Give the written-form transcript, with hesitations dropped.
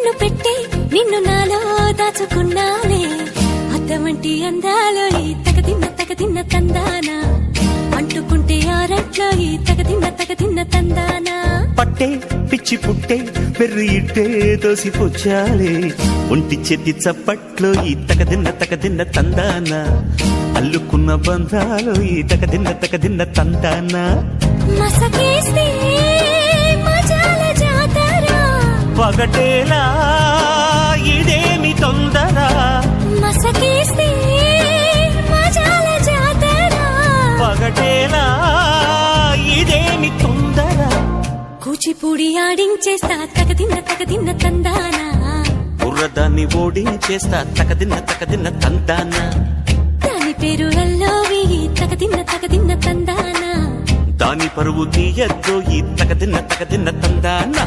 కన్ను పెట్టి నిన్ను నాలో దాచుకున్నానే అద్దమంటి అందాలో ఈ తగదిన్న తందానా అంటుకుంటే ఆరట్లో ఈ తగదిన్న తందానా పట్టే పిచ్చి పుట్టే పెర్రి ఇట్టే దోసిపుచ్చాలే ఒంటి చెట్టి చప్పట్లో ఈ తగదిన్న తందానా అల్లుకున్న బంధాలు ఈ తగదిన్న తందానా మసకేస్తే మజాల జాతర పగటేలా ఇదేమి తొందర మసకేస్తే మజాల జాతర పగటేలా ఇదేమి తొందర కూచిపూడి ఆడించేస్తా తగదిన్న తందానా బుర్రదాన్ని ఓడించేస్తా తగదిన్న తందానా దాని పేరు అల్లోవి తగదిన్న తందానా దాని పరువు తీయద్దు ఈ తగదిన్న తందానా